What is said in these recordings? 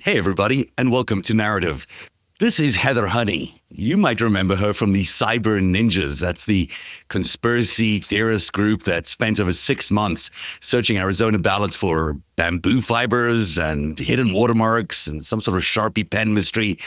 Hey, everybody, and welcome to Narrative. This is Heather Honey. You might remember her from the Cyber Ninjas. That's the conspiracy theorist group that spent over 6 months searching Arizona ballots for bamboo fibers and hidden watermarks and some sort of Sharpie pen mystery.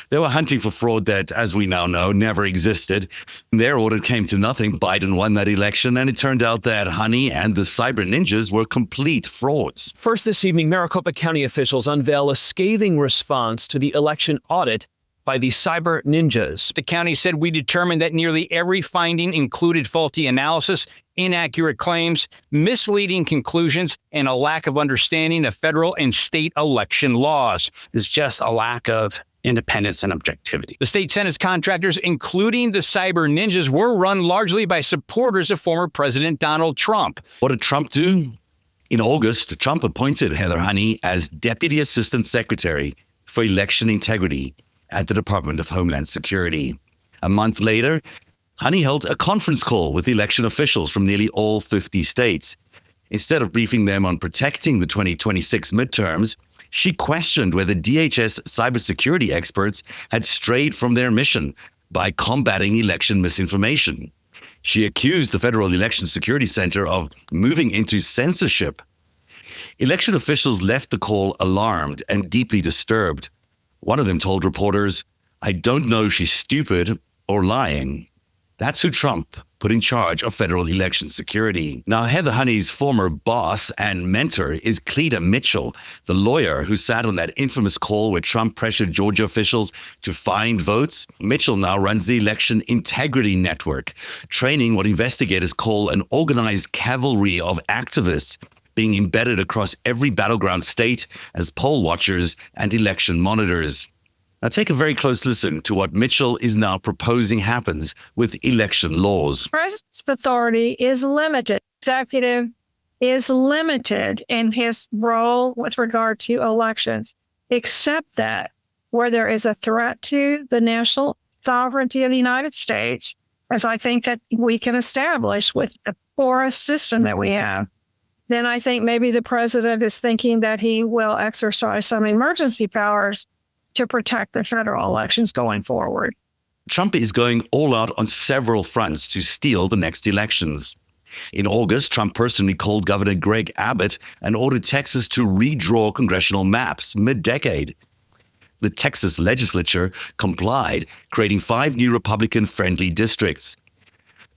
They were hunting for fraud that, as we now know, never existed. Their audit came to nothing. Biden won that election, and it turned out that Honey and the Cyber Ninjas were complete frauds. First this evening, Maricopa County officials unveil a scathing response to the election audit by the Cyber Ninjas. The county said we determined that nearly every finding included faulty analysis, inaccurate claims, misleading conclusions, and a lack of understanding of federal and state election laws. It's just a lack of independence and objectivity. The state Senate's contractors, including the Cyber Ninjas, were run largely by supporters of former President Donald Trump. What did Trump do? In August, Trump appointed Heather Honey as Deputy Assistant Secretary for Election Integrity at the Department of Homeland Security. A month later, Honey held a conference call with election officials from nearly all 50 states. Instead of briefing them on protecting the 2026 midterms, she questioned whether DHS cybersecurity experts had strayed from their mission by combating election misinformation. She accused the Federal Election Security Center of moving into censorship. Election officials left the call alarmed and deeply disturbed. One of them told reporters, "I don't know if she's stupid or lying." That's who Trump put in charge of federal election security. Now, Heather Honey's former boss and mentor is Cleta Mitchell, the lawyer who sat on that infamous call where Trump pressured Georgia officials to find votes. Mitchell now runs the Election Integrity Network, training what investigators call an organized cavalry of activists being embedded across every battleground state as poll watchers and election monitors. Now take a very close listen to what Mitchell is now proposing happens with election laws. The president's authority is limited. Executive is limited in his role with regard to elections, except that where there is a threat to the national sovereignty of the United States, as I think that we can establish with the porous system that we have, then I think maybe the president is thinking that he will exercise some emergency powers to protect the federal elections going forward. Trump is going all out on several fronts to steal the next elections. In August, Trump personally called Governor Greg Abbott and ordered Texas to redraw congressional maps mid-decade. The Texas legislature complied, creating 5 new Republican-friendly districts.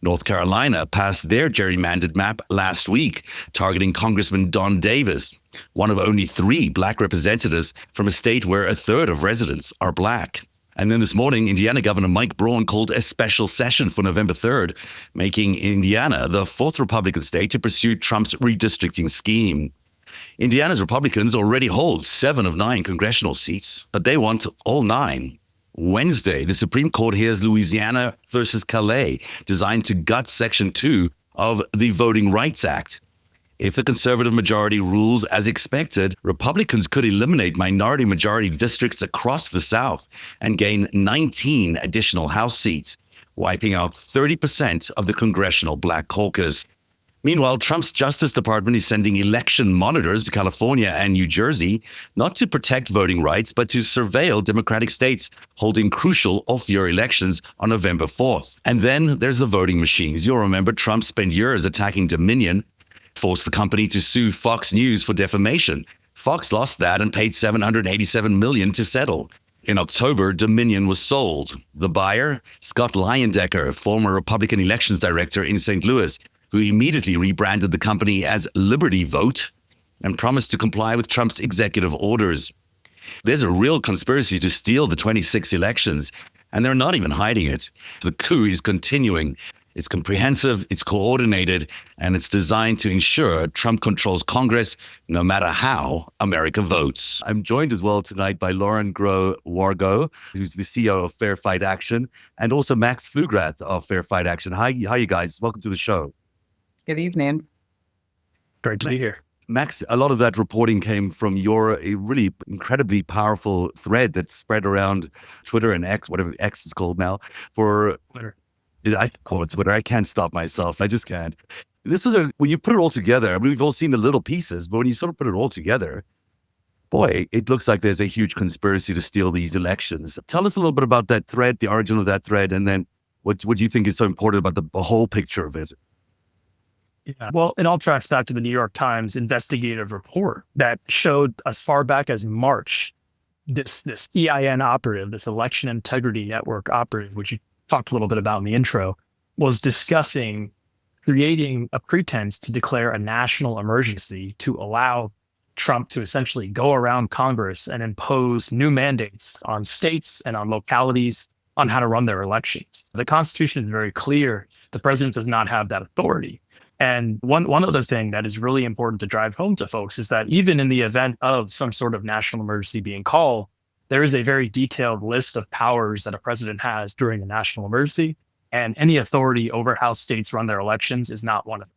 North Carolina passed their gerrymandered map last week, targeting Congressman Don Davis, one of only 3 black representatives from a state where a third of residents are black. And then this morning, Indiana Governor Mike Braun called a special session for November 3rd, making Indiana the 4th Republican state to pursue Trump's redistricting scheme. Indiana's Republicans already hold 7 of 9 congressional seats, but they want all 9. Wednesday, the Supreme Court hears Louisiana versus Calais, designed to gut Section 2 of the Voting Rights Act. If the conservative majority rules as expected, Republicans could eliminate minority majority districts across the South and gain 19 additional House seats, wiping out 30% of the congressional black caucus. Meanwhile, Trump's Justice Department is sending election monitors to California and New Jersey, not to protect voting rights, but to surveil Democratic states holding crucial off-year elections on November 4th. And then there's the voting machines. You'll remember Trump spent years attacking Dominion, forced the company to sue Fox News for defamation. Fox lost that and paid $787 million to settle. In October, Dominion was sold. The buyer, Scott Leyendecker, former Republican elections director in St. Louis, who immediately rebranded the company as Liberty Vote and promised to comply with Trump's executive orders. There's a real conspiracy to steal the 26 elections, and they're not even hiding it. The coup is continuing. It's comprehensive, it's coordinated, and it's designed to ensure Trump controls Congress no matter how America votes. I'm joined as well tonight by Lauren Groh-Wargo, who's the CEO of Fair Fight Action, and also Max Flugrath of Fair Fight Action. Hi, you guys. Welcome to the show. Good evening. Great to be here. Max, a lot of that reporting came from your really incredibly powerful thread that spread around Twitter and X, whatever X is called now, for Twitter. I call it Twitter. I can't stop myself. I just can't. This was when you put it all together, I mean, we've all seen the little pieces, but when you sort of put it all together, boy, it looks like there's a huge conspiracy to steal these elections. Tell us a little bit about that thread, the origin of that thread, and then what do you think is so important about the whole picture of it? Yeah. Well, it all tracks back to the New York Times investigative report that showed as far back as March, this EIN operative, this election integrity network operative, which you talked a little bit about in the intro, was discussing creating a pretense to declare a national emergency to allow Trump to essentially go around Congress and impose new mandates on states and on localities on how to run their elections. The Constitution is very clear. The president does not have that authority. And one other thing that is really important to drive home to folks is that even in the event of some sort of national emergency being called, there is a very detailed list of powers that a president has during a national emergency, and any authority over how states run their elections is not one of them.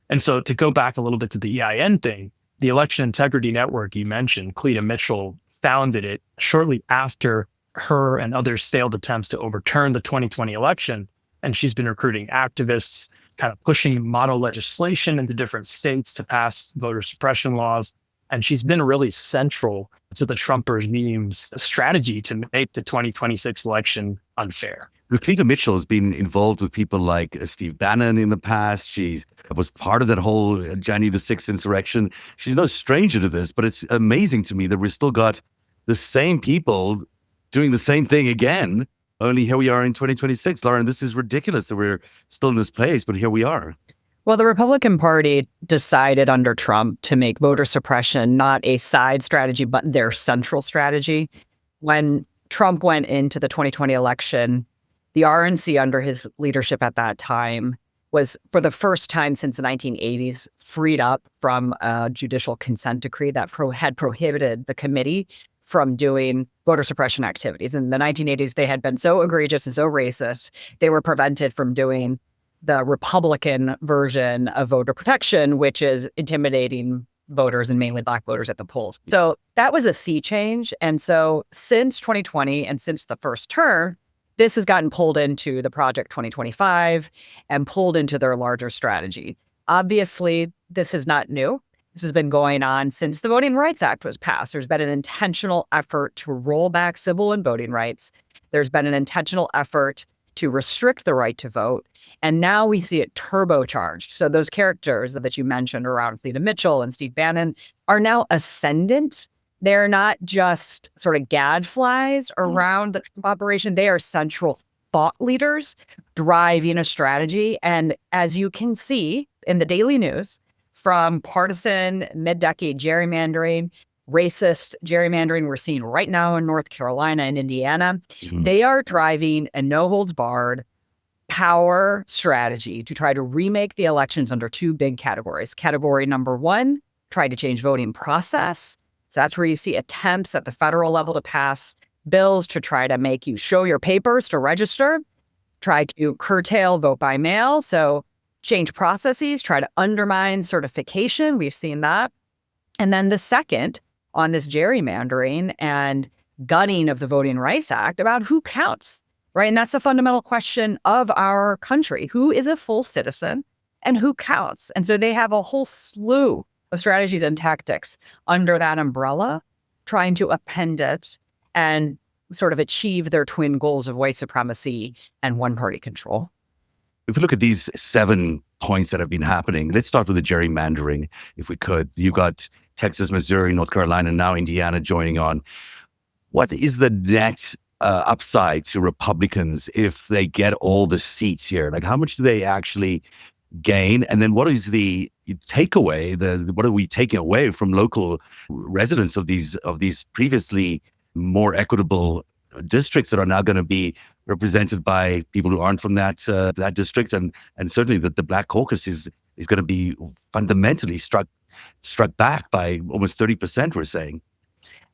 And so to go back a little bit to the EIN thing, the Election Integrity Network you mentioned, Cleta Mitchell founded it shortly after her and others' failed attempts to overturn the 2020 election. And she's been recruiting activists, kind of pushing model legislation into different states to pass voter suppression laws. And she's been really central to the Trump regime's strategy to make the 2026 election unfair. Cleta Mitchell has been involved with people like Steve Bannon in the past. She was part of that whole January the 6th insurrection. She's no stranger to this, but it's amazing to me that we've still got the same people doing the same thing again. Only here we are in 2026. Lauren, this is ridiculous that we're still in this place, but here we are. Well, the Republican Party decided under Trump to make voter suppression not a side strategy, but their central strategy. When Trump went into the 2020 election, the RNC under his leadership at that time was, for the first time since the 1980s, freed up from a judicial consent decree that had prohibited the committee from doing voter suppression activities. In the 1980s, they had been so egregious and so racist, they were prevented from doing the Republican version of voter protection, which is intimidating voters and mainly Black voters at the polls. So that was a sea change. And so since 2020 and since the first term, this has gotten pulled into the Project 2025 and pulled into their larger strategy. Obviously, this is not new. This has been going on since the Voting Rights Act was passed. There's been an intentional effort to roll back civil and voting rights. There's been an intentional effort to restrict the right to vote. And now we see it turbocharged. So those characters that you mentioned around Cleta Mitchell and Steve Bannon are now ascendant. They're not just sort of gadflies around the Trump operation. They are central thought leaders driving a strategy. And as you can see in the daily news, from partisan mid-decade gerrymandering, racist gerrymandering we're seeing right now in North Carolina and Indiana, they are driving a no-holds-barred power strategy to try to remake the elections under two big categories. Category number one, try to change voting process. So that's where you see attempts at the federal level to pass bills to try to make you show your papers to register, try to curtail vote by mail. So change processes, try to undermine certification. We've seen that. And then the second on this gerrymandering and gutting of the Voting Rights Act about who counts, right? And that's a fundamental question of our country. Who is a full citizen and who counts? And so they have a whole slew of strategies and tactics under that umbrella, trying to append it and sort of achieve their twin goals of white supremacy and one-party control. If we look at these 7 points that have been happening, let's start with the gerrymandering, if we could. You got Texas, Missouri, North Carolina, now Indiana joining on. What is the net upside to Republicans if they get all the seats here? Like, how much do they actually gain? And then what is the takeaway? What are we taking away from local residents of these previously more equitable districts that are now going to be represented by people who aren't from that district, and certainly that the Black Caucus is going to be fundamentally struck back by almost 30%, we're saying.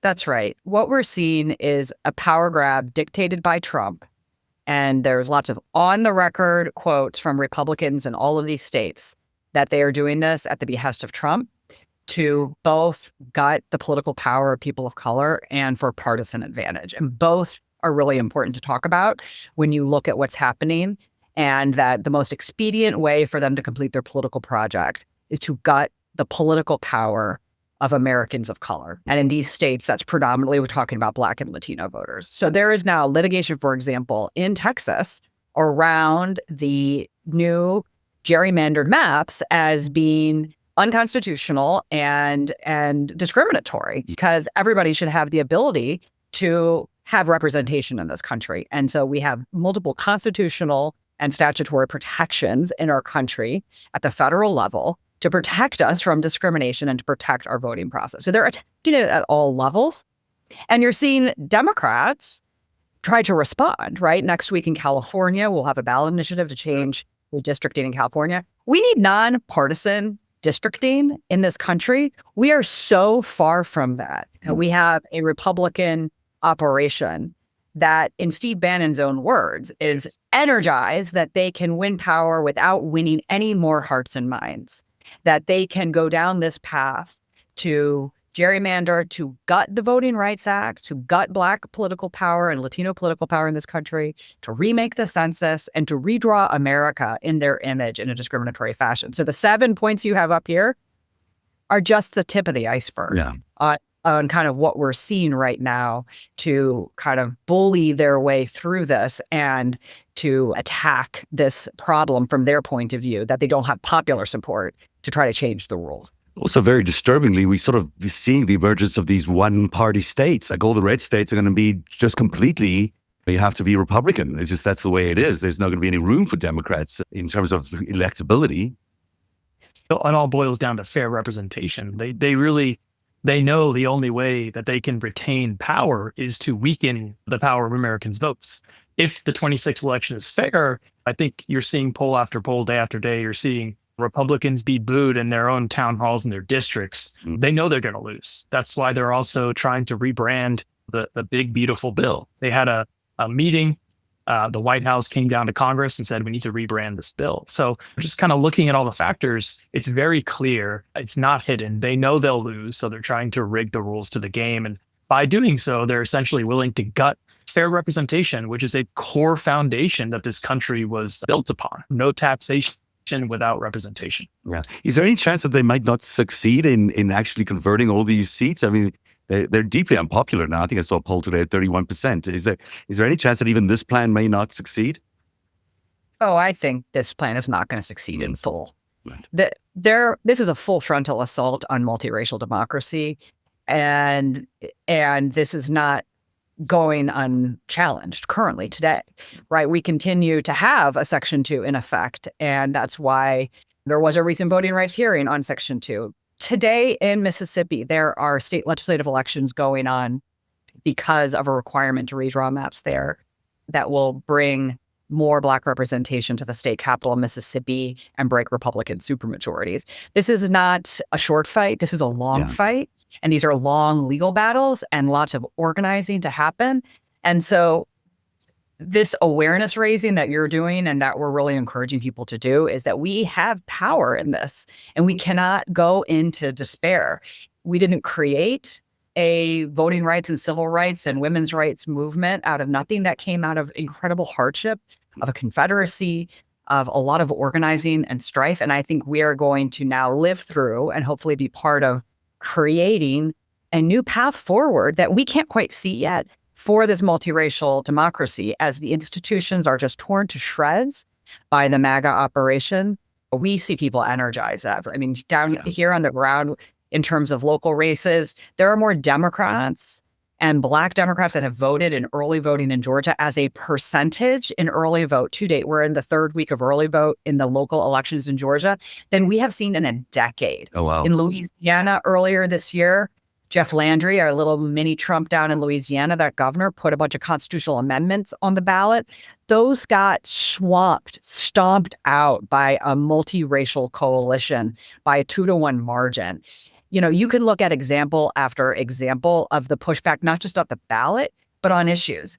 That's right. What we're seeing is a power grab dictated by Trump, and there's lots of on-the-record quotes from Republicans in all of these states that they are doing this at the behest of Trump to both gut the political power of people of color and for partisan advantage. And both are really important to talk about when you look at what's happening, and that the most expedient way for them to complete their political project is to gut the political power of Americans of color. And in these states, that's predominantly, we're talking about Black and Latino voters. So there is now litigation, for example, in Texas around the new gerrymandered maps as being unconstitutional and discriminatory, because everybody should have the ability to have representation in this country. And so we have multiple constitutional and statutory protections in our country at the federal level to protect us from discrimination and to protect our voting process. So they're attacking it at all levels. And you're seeing Democrats try to respond, right? Next week in California, we'll have a ballot initiative to change redistricting in California. We need nonpartisan districting in this country. We are so far from that. We have a Republican operation that, in Steve Bannon's own words, is energized that they can win power without winning any more hearts and minds, that they can go down this path to gerrymander, to gut the Voting Rights Act, to gut Black political power and Latino political power in this country, to remake the census, and to redraw America in their image in a discriminatory fashion. So the 7 points you have up here are just the tip of the iceberg on kind of what we're seeing right now to kind of bully their way through this and to attack this problem from their point of view, that they don't have popular support to try to change the rules. Also, very disturbingly, we sort of be seeing the emergence of these one-party states. Like all the red states are going to be just completely, you have to be Republican. It's just, that's the way it is. There's not going to be any room for Democrats in terms of electability. It all boils down to fair representation. They know the only way that they can retain power is to weaken the power of Americans' votes. If the 26th election is fair, I think you're seeing poll after poll, day after day, you're seeing Republicans be booed in their own town halls in their districts. They know they're going to lose. That's why they're also trying to rebrand the big, beautiful bill. They had a meeting. The White House came down to Congress and said, we need to rebrand this bill. So just kind of looking at all the factors, it's very clear. It's not hidden. They know they'll lose. So they're trying to rig the rules to the game. And by doing so, they're essentially willing to gut fair representation, which is a core foundation that this country was built upon. No taxation without representation. Yeah. Is there any chance that they might not succeed in actually converting all these seats? I mean, they're deeply unpopular now. I think I saw a poll today at 31%. Is there any chance that even this plan may not succeed? Oh, I think this plan is not going to succeed in full. Right. This is a full frontal assault on multiracial democracy, and this is not going unchallenged currently today, right? We continue to have a Section 2 in effect, and that's why there was a recent voting rights hearing on Section 2. Today in Mississippi, there are state legislative elections going on because of a requirement to redraw maps there that will bring more Black representation to the state capital of Mississippi and break Republican supermajorities. This is not a short fight. This is a long fight. And these are long legal battles and lots of organizing to happen. And so this awareness raising that you're doing and that we're really encouraging people to do is that we have power in this and we cannot go into despair. We didn't create a voting rights and civil rights and women's rights movement out of nothing. That came out of incredible hardship, of a confederacy, of a lot of organizing and strife. And I think we are going to now live through and hopefully be part of creating a new path forward that we can't quite see yet for this multiracial democracy, as the institutions are just torn to shreds by the MAGA operation. We see people energized. I mean, down here on the ground, in terms of local races, there are more Democrats and Black Democrats that have voted in early voting in Georgia as a percentage in early vote to date. We're in the third week of early vote in the local elections in Georgia than we have seen in a decade. Oh, wow. In Louisiana earlier this year, Jeff Landry, our little mini Trump down in Louisiana, that governor, put a bunch of constitutional amendments on the ballot. Those got stomped out by a multiracial coalition by a 2-to-1 margin. You know, you can look at example after example of the pushback, not just on the ballot, but on issues.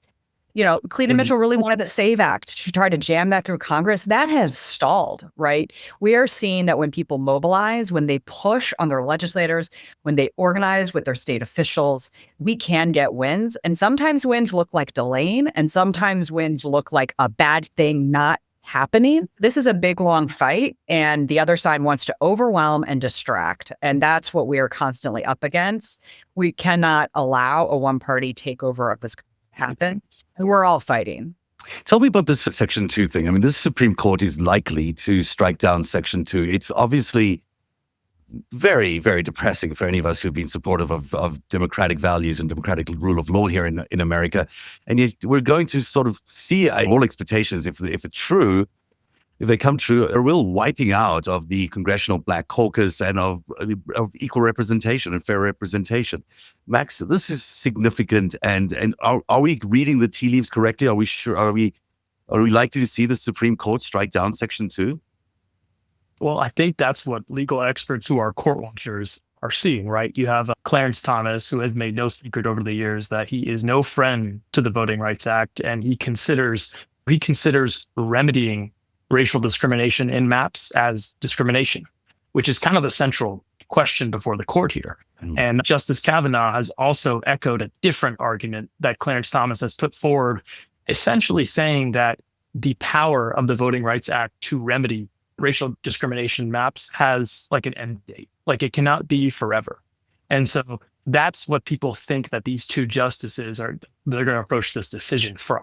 You know, Cleta Mitchell really wanted the SAVE Act. She tried to jam that through Congress. That has stalled, right? We are seeing that when people mobilize, when they push on their legislators, when they organize with their state officials, we can get wins. And sometimes wins look like delaying, and sometimes wins look like a bad thing not happening. This is a big, long fight, and the other side wants to overwhelm and distract. And that's what we are constantly up against. We cannot allow a one-party takeover of this to happen. And we're all fighting. Tell me about this Section 2 thing. I mean, this Supreme Court is likely to strike down Section 2. It's obviously very, very depressing for any of us who've been supportive of democratic values and democratic rule of law here in America. And yet we're going to sort of see all expectations, if it's true, if they come true, a real wiping out of the Congressional Black Caucus and of equal representation and fair representation. Max, this is significant. And are we reading the tea leaves correctly? Are we sure? Are we likely to see the Supreme Court strike down Section 2? Well, I think that's what legal experts who are court watchers are seeing, right? You have Clarence Thomas, who has made no secret over the years that he is no friend to the Voting Rights Act, and he considers remedying racial discrimination in maps as discrimination, which is kind of the central question before the court here. And Justice Kavanaugh has also echoed a different argument that Clarence Thomas has put forward, essentially saying that the power of the Voting Rights Act to remedy racial discrimination maps has like an end date, like it cannot be forever. And so that's what people think that these two justices they're going to approach this decision from.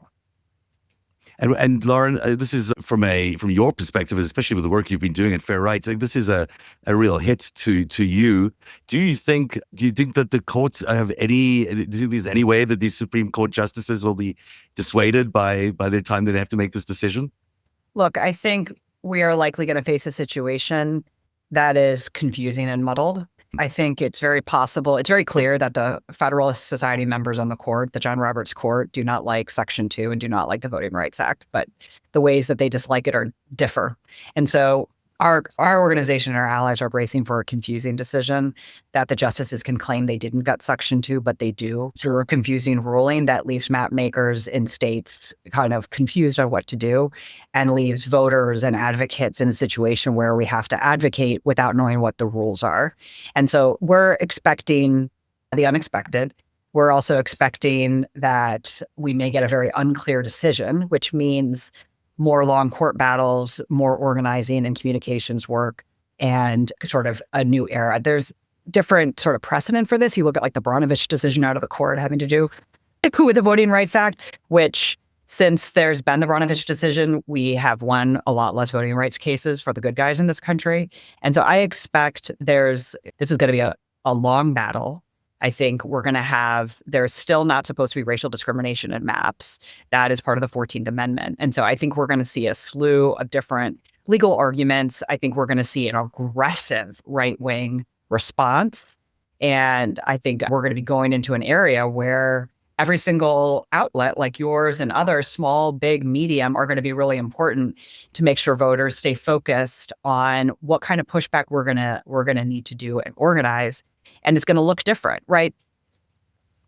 And Lauren, this is from your perspective, especially with the work you've been doing at Fair Rights. This is a real hit to you. Do you think that the courts have do you think there's any way that these Supreme Court justices will be dissuaded by the time that they have to make this decision? Look, I think we are likely going to face a situation that is confusing and muddled. I think it's very possible. It's very clear that the Federalist Society members on the court, the John Roberts Court, do not like Section 2 and do not like the Voting Rights Act, but the ways that they dislike it differ. And so our organization and our allies are bracing for a confusing decision that the justices can claim they didn't gut Section 2, but they do, through a confusing ruling that leaves map makers in states kind of confused on what to do and leaves voters and advocates in a situation where we have to advocate without knowing what the rules are. And so we're expecting the unexpected. We're also expecting that we may get a very unclear decision, which means more long court battles, more organizing and communications work, and sort of a new era. There's different sort of precedent for this. You look at like the Brnovich decision out of the court having to do with the Voting Rights Act, which since there's been the Brnovich decision, we have won a lot less voting rights cases for the good guys in this country. And so I expect this is going to be a long battle. I think we're going to there's still not supposed to be racial discrimination in maps. That is part of the 14th Amendment. And so I think we're going to see a slew of different legal arguments. I think we're going to see an aggressive right-wing response. And I think we're going to be going into an area where every single outlet like yours and others, small, big, medium, are going to be really important to make sure voters stay focused on what kind of pushback we're going to need to do and organize. And it's going to look different, right?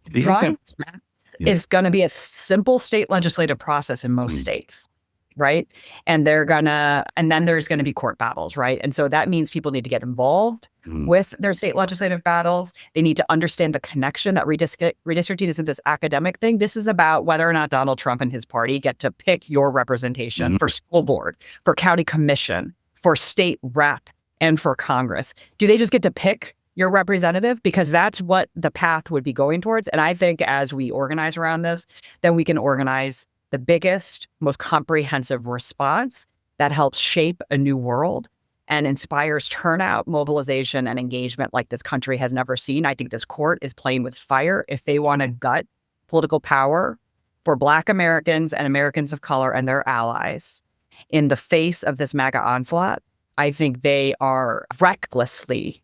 Drawing maps is going to be a simple state legislative process in most states, right? And then there's going to be court battles, right? And so that means people need to get involved with their state legislative battles. They need to understand the connection that redistricting isn't this academic thing. This is about whether or not Donald Trump and his party get to pick your representation for school board, for county commission, for state rep, and for Congress. Do they just get to pick your representative? Because that's what the path would be going towards. And I think as we organize around this, then we can organize the biggest, most comprehensive response that helps shape a new world and inspires turnout, mobilization, and engagement like this country has never seen. I think this court is playing with fire. If they want to gut political power for Black Americans and Americans of color and their allies in the face of this MAGA onslaught, I think they are recklessly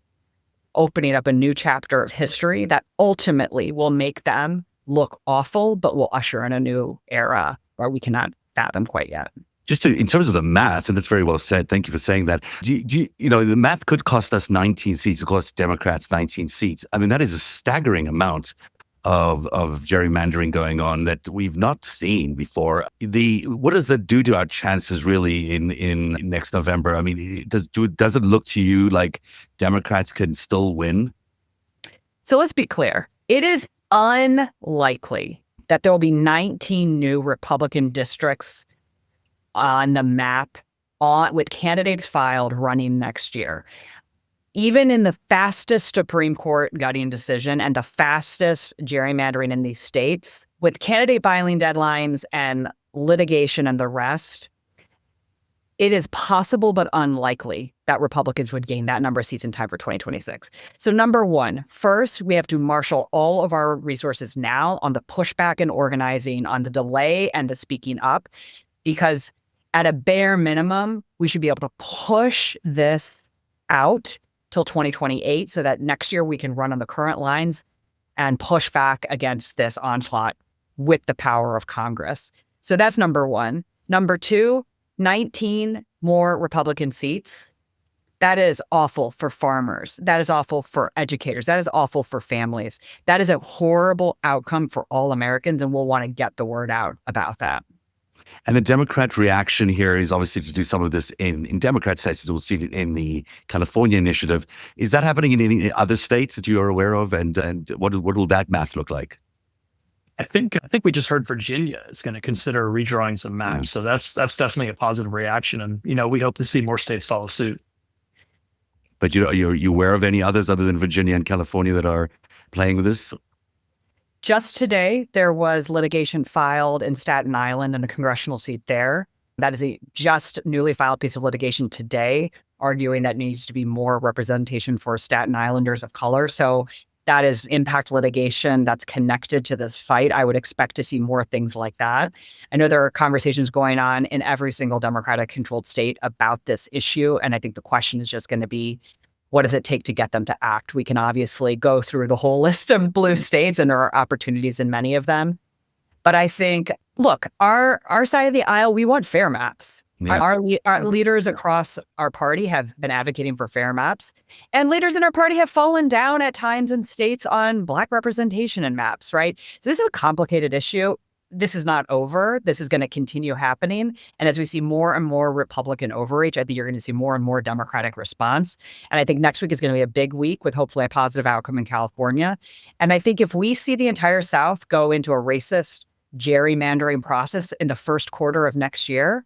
opening up a new chapter of history that ultimately will make them look awful, but will usher in a new era where we cannot fathom quite yet. Just in terms of the math, and that's very well said. Thank you for saying that. The math could cost us 19 seats. It costs Democrats 19 seats. I mean, that is a staggering amount of gerrymandering going on that we've not seen before. What does that do to our chances really in next November? I mean, does it look to you like Democrats can still win? So let's be clear. It is unlikely that there will be 19 new Republican districts on the map with candidates filed running next year. Even in the fastest Supreme Court gutting decision and the fastest gerrymandering in these states, with candidate filing deadlines and litigation and the rest, it is possible but unlikely that Republicans would gain that number of seats in time for 2026. So number one, first, we have to marshal all of our resources now on the pushback and organizing, on the delay and the speaking up, because at a bare minimum, we should be able to push this out till 2028 so that next year we can run on the current lines and push back against this onslaught with the power of Congress. So that's number one. Number two, 19 more Republican seats. That is awful for farmers. That is awful for educators. That is awful for families. That is a horrible outcome for all Americans, and we'll want to get the word out about that. And the Democrat reaction here is obviously to do some of this in Democrat states. We'll see it in the California initiative. Is that happening in any other states that you are aware of? And what will that math look like? I think we just heard Virginia is going to consider redrawing some maps. So that's definitely a positive reaction. And, we hope to see more states follow suit. But are you aware of any others other than Virginia and California that are playing with this? Just today, there was litigation filed in Staten Island and a congressional seat there. That is a just newly filed piece of litigation today, arguing that needs to be more representation for Staten Islanders of color. So that is impact litigation that's connected to this fight. I would expect to see more things like that. I know there are conversations going on in every single Democratic-controlled state about this issue, and I think the question is just going to be, what does it take to get them to act? We can obviously go through the whole list of blue states, and there are opportunities in many of them. But I think, look, our side of the aisle, we want fair maps. Yeah. Our leaders across our party have been advocating for fair maps, and leaders in our party have fallen down at times in states on Black representation in maps, right? So this is a complicated issue. This is not over. This is going to continue happening. And as we see more and more Republican overreach, I think you're going to see more and more Democratic response. And I think next week is going to be a big week with hopefully a positive outcome in California. And I think if we see the entire South go into a racist gerrymandering process in the first quarter of next year,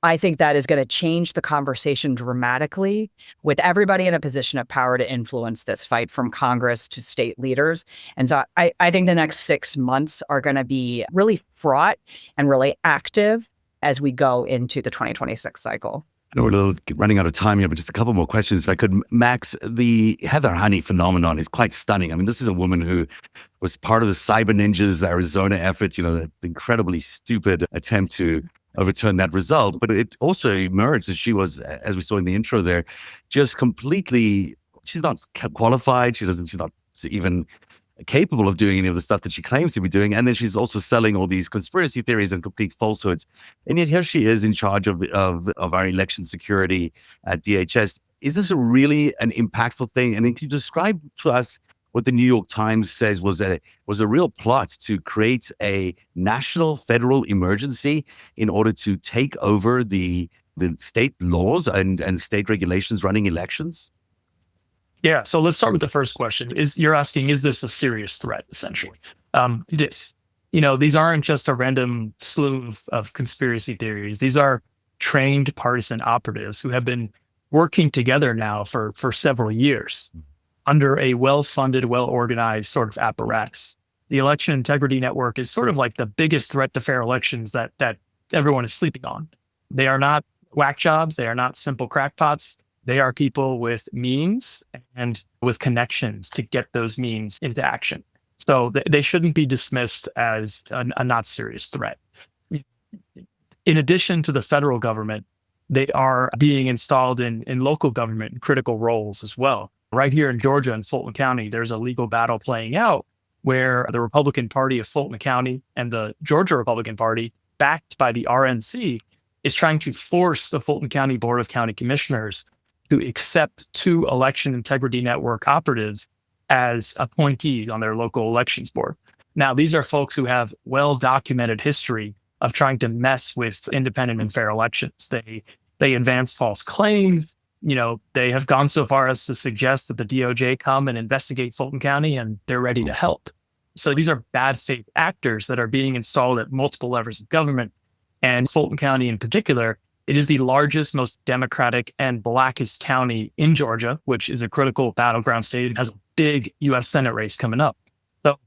I think that is going to change the conversation dramatically with everybody in a position of power to influence this fight, from Congress to state leaders. And so I think the next 6 months are going to be really fraught and really active as we go into the 2026 cycle. I know we're running out of time here, but just a couple more questions if I could. Max, the Heather Honey phenomenon is quite stunning. I mean, this is a woman who was part of the Cyber Ninjas Arizona effort, the incredibly stupid attempt to overturn that result. But it also emerged that she was, as we saw in the intro there, just completely, she's not qualified. She's not even capable of doing any of the stuff that she claims to be doing. And then she's also selling all these conspiracy theories and complete falsehoods. And yet here she is in charge of our election security at DHS. Is this really an impactful thing? And then can you describe to us what the New York Times says was a real plot to create a national federal emergency in order to take over the state laws and state regulations running elections? Yeah, so let's start with the first question. You're asking, is this a serious threat, essentially? It is. These aren't just a random slew of conspiracy theories. These are trained partisan operatives who have been working together now for several years under a well-funded, well-organized sort of apparatus. The Election Integrity Network is sort of like the biggest threat to fair elections that everyone is sleeping on. They are not whack jobs. They are not simple crackpots. They are people with means and with connections to get those means into action. So they shouldn't be dismissed as a not serious threat. In addition to the federal government, they are being installed in local government in critical roles as well. Right here in Georgia in Fulton County, there's a legal battle playing out where the Republican Party of Fulton County and the Georgia Republican Party, backed by the RNC, is trying to force the Fulton County Board of County Commissioners to accept 2 Election Integrity Network operatives as appointees on their local elections board. Now, these are folks who have well-documented history of trying to mess with independent and fair elections. They advance false claims. They have gone so far as to suggest that the DOJ come and investigate Fulton County, and they're ready to help. So these are bad faith actors that are being installed at multiple levels of government. And Fulton County in particular, it is the largest, most Democratic and blackest county in Georgia, which is a critical battleground state. It has a big U.S. Senate race coming up. So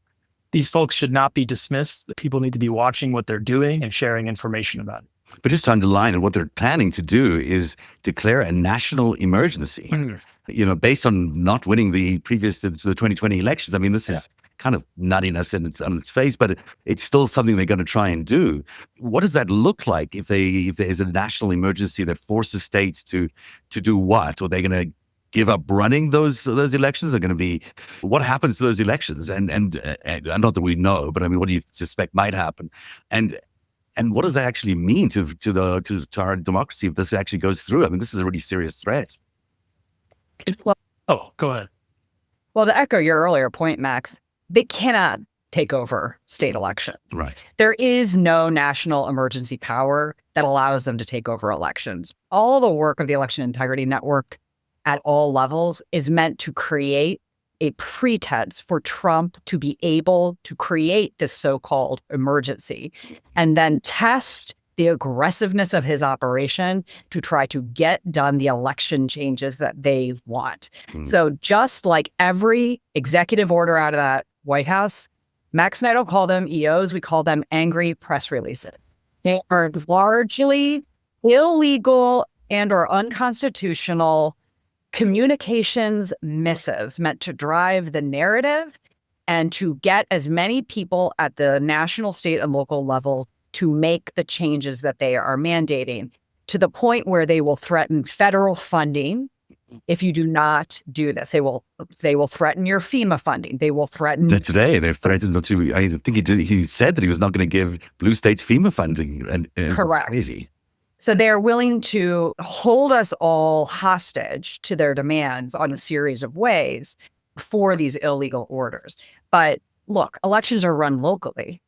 these folks should not be dismissed. The people need to be watching what they're doing and sharing information about it. But just to underline, and what they're planning to do is declare a national emergency. Based on not winning the 2020 elections. I mean, this is kind of nuttiness on its face, but it's still something they're going to try and do. What does that look like if there is a national emergency that forces states to do what? Are they going to give up running those elections? They're going to be, what happens to those elections? And not that we know, but I mean, what do you suspect might happen? And what does that actually mean to our democracy if this actually goes through? I mean, this is a really serious threat. Go ahead. Well, to echo your earlier point, Max, they cannot take over state elections. Right. There is no national emergency power that allows them to take over elections. All the work of the Election Integrity Network at all levels is meant to create a pretense for Trump to be able to create this so-called emergency and then test the aggressiveness of his operation to try to get done the election changes that they want. So just like every executive order out of that White House, Max and I don't call them EOs, we call them angry press releases. They are largely illegal and or unconstitutional communications missives meant to drive the narrative and to get as many people at the national, state, and local level to make the changes that they are mandating, to the point where they will threaten federal funding if you do not do this. They will threaten your FEMA funding. They will threaten. Today they've threatened not to. I think he said that he was not going to give blue states FEMA funding. And correct. Crazy. So they're willing to hold us all hostage to their demands on a series of ways for these illegal orders. But look, elections are run locally.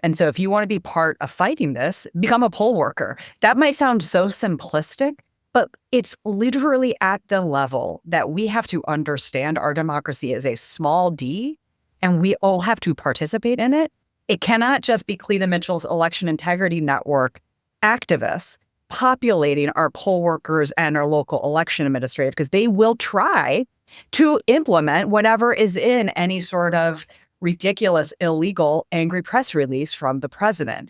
And so if you want to be part of fighting this, become a poll worker. That might sound so simplistic, but it's literally at the level that we have to understand our democracy is a small d, and we all have to participate in it. It cannot just be Cleta Mitchell's Election Integrity Network activists populating our poll workers and our local election administrators, because they will try to implement whatever is in any sort of ridiculous, illegal, angry press release from the president.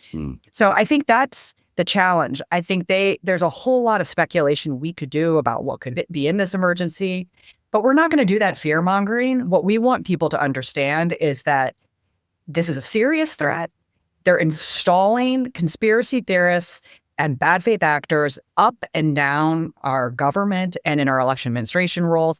So I think that's the challenge. I think there's a whole lot of speculation we could do about what could be in this emergency, but we're not going to do that fear mongering. What we want people to understand is that this is a serious threat. They're installing conspiracy theorists and bad faith actors up and down our government and in our election administration roles,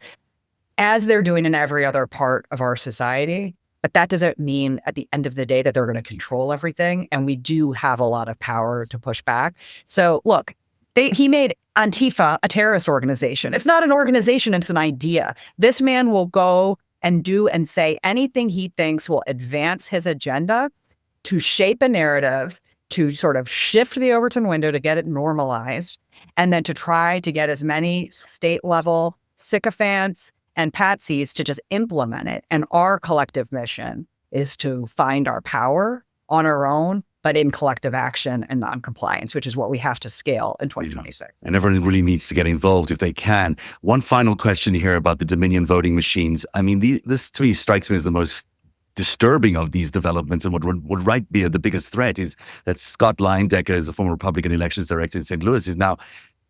as they're doing in every other part of our society. But that doesn't mean at the end of the day that they're going to control everything. And we do have a lot of power to push back. So look, he made Antifa a terrorist organization. It's not an organization, it's an idea. This man will go and do and say anything he thinks will advance his agenda to shape a narrative, to sort of shift the Overton window to get it normalized, and then to try to get as many state level sycophants and patsies to just implement it. And our collective mission is to find our power on our own, but in collective action and non-compliance, which is what we have to scale in 2026. And everyone really needs to get involved if they can. One final question here about the Dominion voting machines. I mean, this to me strikes me as the most disturbing of these developments, and what would right be the biggest threat is that Scott Leindecker, as a former Republican elections director in St. Louis, is now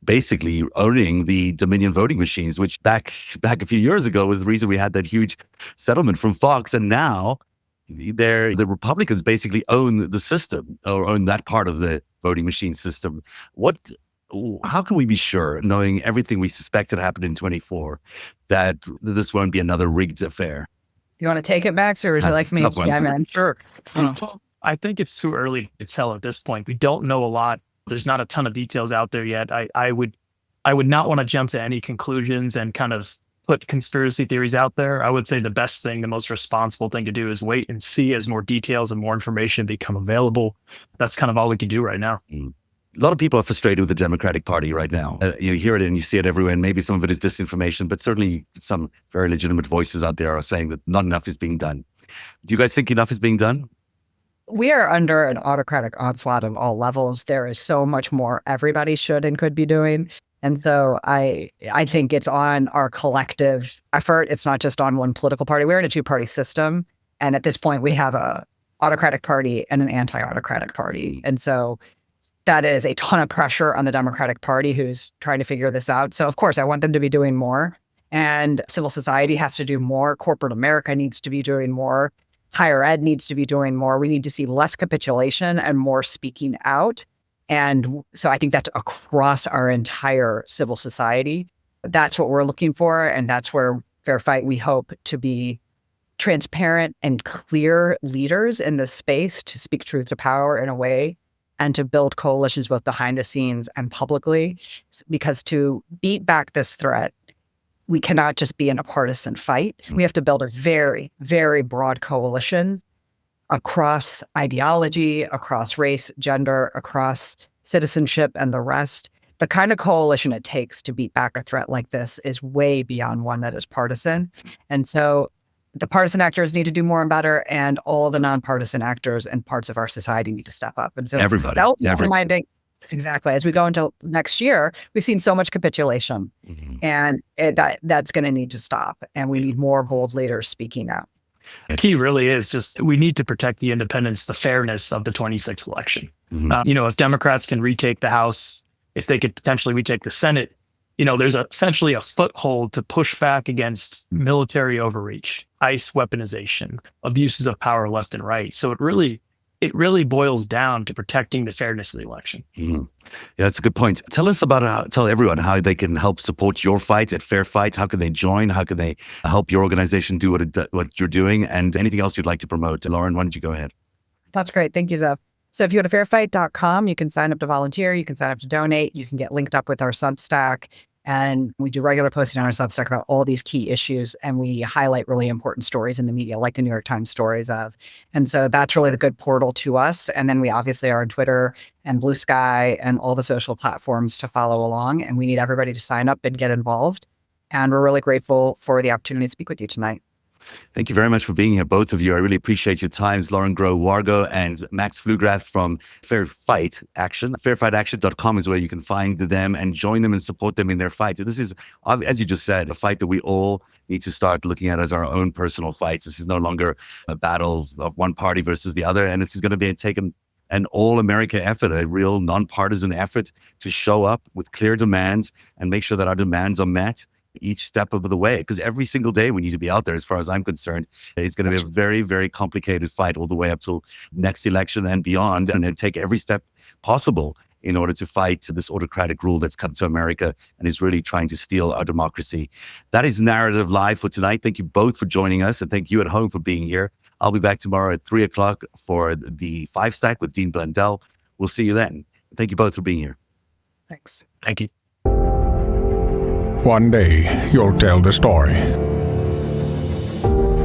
basically owning the Dominion voting machines, which back a few years ago was the reason we had that huge settlement from Fox. And now the Republicans basically own the system, or own that part of the voting machine system. How can we be sure, knowing everything we suspected happened in 24, that this won't be another rigged affair? You want to take it, Max, or would you like me to chime in? Sure. I think it's too early to tell at this point. We don't know a lot. There's not a ton of details out there yet. I would not want to jump to any conclusions and kind of put conspiracy theories out there. I would say the best thing, the most responsible thing to do is wait and see as more details and more information become available. That's kind of all we can do right now. A lot of people are frustrated with the Democratic Party right now. You hear it and you see it everywhere, and maybe some of it is disinformation, but certainly some very legitimate voices out there are saying that not enough is being done. Do you guys think enough is being done? We are under an autocratic onslaught of all levels. There is so much more everybody should and could be doing. And so I think it's on our collective effort. It's not just on one political party. We're in a two-party system. And at this point, we have a autocratic party and an anti-autocratic party. And so that is a ton of pressure on the Democratic Party, who's trying to figure this out. So of course, I want them to be doing more. And civil society has to do more. Corporate America needs to be doing more. Higher ed needs to be doing more. We need to see less capitulation and more speaking out. And so I think that's across our entire civil society. That's what we're looking for. And that's where Fair Fight, we hope to be transparent and clear leaders in this space to speak truth to power in a way and to build coalitions both behind the scenes and publicly. Because to beat back this threat, we cannot just be in a partisan fight. We have to build a very, very broad coalition across ideology, across race, gender, across citizenship, and the rest. The kind of coalition it takes to beat back a threat like this is way beyond one that is partisan. And so the partisan actors need to do more and better, and all the nonpartisan actors and parts of our society need to step up. And so Everybody. reminding, exactly, as we go into next year, we've seen so much capitulation, and that's going to need to stop. And we need more bold leaders speaking out. The key really is just we need to protect the independence, the fairness of the 26th election. If Democrats can retake the House, if they could potentially retake the Senate, there's essentially a foothold to push back against military overreach, ICE weaponization, abuses of power left and right. So it really boils down to protecting the fairness of the election. Yeah, that's a good point. Tell everyone how they can help support your fight at Fair Fight. How can they join? How can they help your organization do what you're doing? And anything else you'd like to promote? Lauren, why don't you go ahead? That's great. Thank you, Zev. So if you go to fairfight.com, you can sign up to volunteer, you can sign up to donate, you can get linked up with our Substack. And we do regular posting on our Substack about all these key issues. And we highlight really important stories in the media, like the New York Times stories of. And so that's really the good portal to us. And then we obviously are on Twitter and Blue Sky and all the social platforms to follow along. And we need everybody to sign up and get involved. And we're really grateful for the opportunity to speak with you tonight. Thank you very much for being here, both of you. I really appreciate your times. Lauren Groh-Wargo and Max Flugrath from Fair Fight Action. Fairfightaction.com is where you can find them and join them and support them in their fight. This is, as you just said, a fight that we all need to start looking at as our own personal fights. This is no longer a battle of one party versus the other. And this is going to be taken an all-America effort, a real nonpartisan effort to show up with clear demands and make sure that our demands are met each step of the way, because every single day we need to be out there. As far as I'm concerned, it's going to be a very, very complicated fight all the way up till next election and beyond, and then take every step possible in order to fight this autocratic rule that's come to America and is really trying to steal our democracy. That is Narrative Live for tonight. Thank you both for joining us, and thank you at home for being here. I'll be back tomorrow at 3:00 for the 5 Stack with Dean Blundell. We'll see you then. Thank you both for being here. Thanks. Thank you. One day, you'll tell the story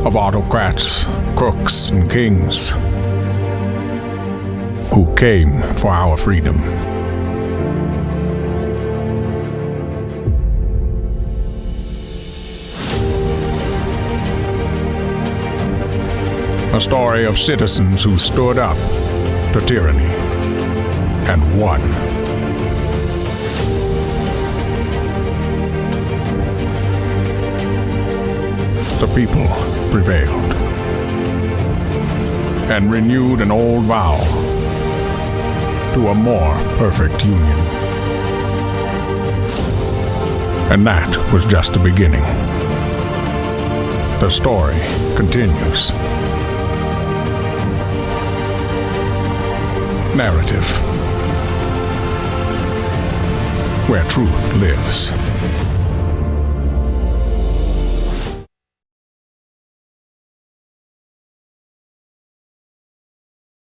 of autocrats, crooks, and kings who came for our freedom. A story of citizens who stood up to tyranny and won. The people prevailed and renewed an old vow to a more perfect union. And that was just the beginning. The story continues. Narrative, where truth lives.